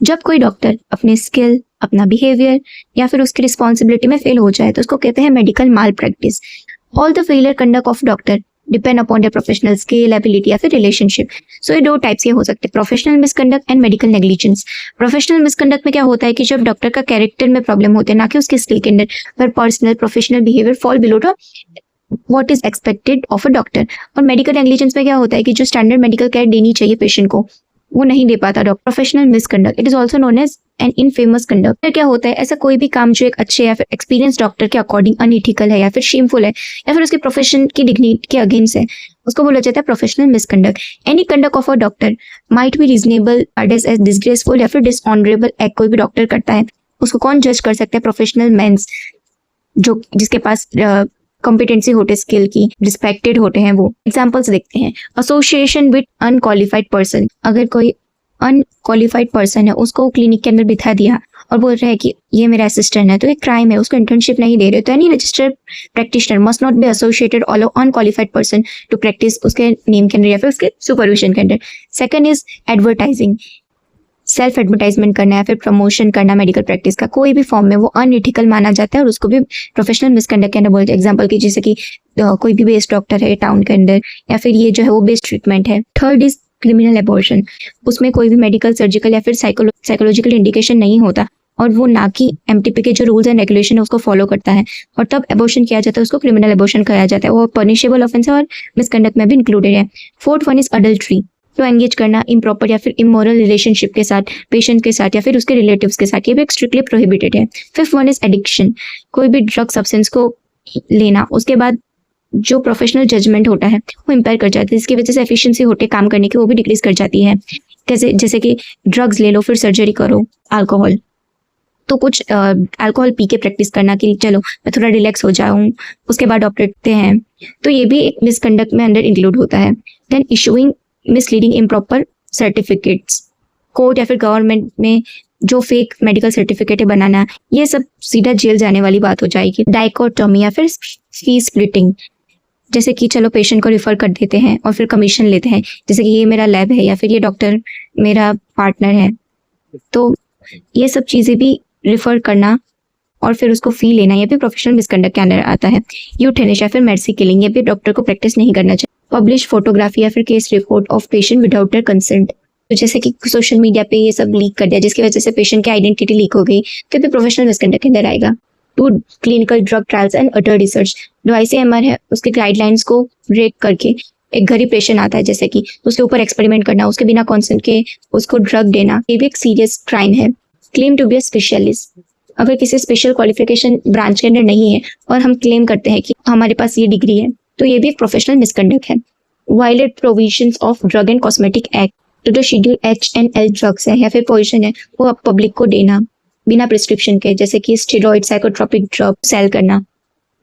जब कोई डॉक्टर अपने स्किल, अपना बिहेवियर या फिर उसकी रिस्पॉन्सिबिलिटी में फेल हो जाए तो उसको कहते हैं medical mall practice. All the failure conduct of doctor depend upon their professional skill, ability या फिर रिलेशनशिप। सो ये दो टाइप्स के हो सकते हैं, professional misconduct and medical negligence. Professional misconduct में क्या होता है कि जब डॉक्टर का कैरेक्टर में प्रॉब्लम होते हैं, ना कि उसके स्किल के अंदर, पर personal professional behaviour fall below the what is expected of a doctor. और मेडिकल नेग्लिजेंस में क्या होता है कि जो स्टैंडर्ड मेडिकल केयर देनी चाहिए पेशेंट को वो नहीं दे पाता doctor. Professional misconduct it is also known as an infamous conduct. क्या होता है, ऐसा कोई भी काम जो एक अच्छे या फिर एक्सपीरियंस डॉक्टर के अकॉर्डिंग अनइथिकल है या फिर शेमफुल है या फिर उसके प्रोफेशन की डिग्निटी के अगेंस्ट है, उसको बोला जाता है professional misconduct. Any conduct of a doctor might be reasonable as disgraceful या फिर डिसऑनरेबल एक्ट कोई भी डॉक्टर करता है, उसको कौन जज कर सकता है? प्रोफेशनल मेंस, जो जिसके पास कॉम्पिटेंसी होते, स्किल की, रिस्पेक्टेड होते हैं वो। एग्जाम्पल्स देखते हैं, एसोसिएशन विद अनक्वालिफाइड पर्सन। अगर कोई अनक्वालिफाइड पर्सन है उसको क्लिनिक के अंदर बिठा दिया और बोल रहे हैं कि ये मेरा असिस्टेंट है, तो एक क्राइम है, उसको इंटर्नशिप नहीं दे रहे। तो any registered practitioner must not be associated all unqualified person to practise उसके नेम के अंदर या फिर उसके सुपरविजन के अंदर। Second is advertising, self advertisement करना या फिर प्रमोशन करना मेडिकल प्रैक्टिस का कोई भी फॉर्म में, वो अनइथिकल माना जाता है और उसको भी प्रोफेशनल मिसकंडक्ट के अंदर बोलते हैं। एग्जांपल की जैसे कि कोई भी बेस्ट डॉक्टर है टाउन के अंदर या फिर ये जो है वो बेस्ट ट्रीटमेंट है। थर्ड इज क्रिमिनल एबॉर्शन, उसमें कोई भी मेडिकल, सर्जिकल या फिर साइकोलॉजिकल इंडिकेशन नहीं होता और वो ना कि एमटीपी के जो रूल्स एंड रेगुलेशन है उसको फॉलो करता है और तब एबॉर्शन किया जाता है, उसको क्रिमिनल एबॉर्शन कहा जाता है। वो पनिशेबल ऑफेंस है और मिसकंडक्ट में भी इंक्लूडेड है। फोर्थ वन इज अडल्ट्री, तो एंगेज करना इम्प्रॉपर या फिर इमोरल रिलेशनशिप के साथ, पेशेंट के साथ या फिर उसके रिलेटिव्स के साथ, ये भी स्ट्रिक्टली प्रोहिबिटेड है। फिफ्थ वन इज एडिक्शन, कोई भी ड्रग सब्सटेंस को लेना, उसके बाद जो प्रोफेशनल जजमेंट होता है वो इम्पेयर कर जाता है, जिसकी वजह से एफिशिएंसी होती है काम करने की वो भी डिक्रीज कर जाती है। जैसे कि ड्रग्स ले लो फिर सर्जरी करो। अल्कोहल, तो कुछ अल्कोहल पी के प्रैक्टिस करना कि चलो मैं थोड़ा रिलैक्स हो जाऊं, उसके बाद डॉक्टर देखते हैं, तो ये भी एक मिसकंडक्ट में अंडर इंक्लूड होता है। Then issuing misleading improper certificates, court या फिर गवर्नमेंट में जो फेक मेडिकल सर्टिफिकेट है बनाना, ये सब सीधा जेल जाने वाली बात हो जाएगी। डाइकोटोमी या फिर फीस स्प्लिटिंग, जैसे कि चलो पेशेंट को रिफर कर देते हैं और फिर कमीशन लेते हैं, जैसे कि ये मेरा लैब है या फिर ये डॉक्टर मेरा पार्टनर है, तो ये सब चीज़ें भी रिफर करना और फिर उसको फी लेना, ये भी प्रोफेशनल मिसकंडक्ट के अंदर आता है। यूथेनेसिया या फिर मेर्सी किलिंग, ये भी डॉक्टर को प्रैक्टिस नहीं करना चाहिए। पब्लिश फोटोग्राफी या फिर case report of patient without their consent, तो जैसे कि सोशल मीडिया पे ये सब लीक कर दिया जिसकी वजह से पेशेंट की आइडेंटिटी लीक हो गई, तो भी प्रोफेशनल मिसकंडक्ट के अंदर आएगा। To clinical drug trials and other research, जो आईसीएमआर है उसके गाइडलाइंस को ब्रेक करके एक गरीब पेशेंट आता है जैसे कि, उसके ऊपर एक्सपेरिमेंट करना, उसके बिना कंसेंट के उसको ड्रग देना, ये भी एक सीरियस क्राइम है। Claim to be a specialist, अगर किसी स्पेशल क्वालिफिकेशन ब्रांच के अंदर नहीं है और हम क्लेम करते हैं कि हमारे पास ये डिग्री है, तो ये भी एक प्रोफेशनल मिसकंडक्ट है। Violate provisions of drug and cosmetic act, तो जो schedule H and L drugs है या फिर पोजीशन है वो आप पब्लिक को देना बिना प्रिस्क्रिप्शन के, जैसे कि स्टेरॉइड, साइकोट्रोपिक ड्रग सेल करना,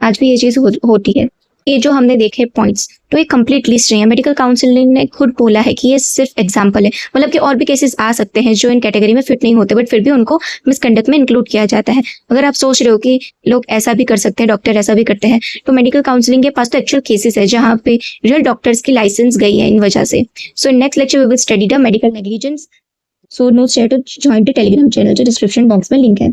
आज भी ये चीज़ होती है। ये जो हमने देखे पॉइंट्स, तो ये कंप्लीट लिस्ट नहीं है, मेडिकल काउंसिलिंग ने खुद बोला है कि ये सिर्फ एग्जांपल है, मतलब कि और भी केसेस आ सकते हैं जो इन कैटेगरी में फिट नहीं होते बट फिर भी उनको मिसकंडक्ट में इंक्लूड किया जाता है। अगर आप सोच रहे हो कि लोग ऐसा भी कर सकते हैं, डॉक्टर ऐसा भी करते हैं, तो मेडिकल काउंसिलिंग के पास तो एक्चुअल केसेस है जहाँ पे रियल डॉक्टर्स की लाइसेंस गई है इन वजह से। So next lecture we will study the medical negligence. So no share to join the Telegram channel, जो डिस्क्रिप्शन बॉक्स में लिंक है।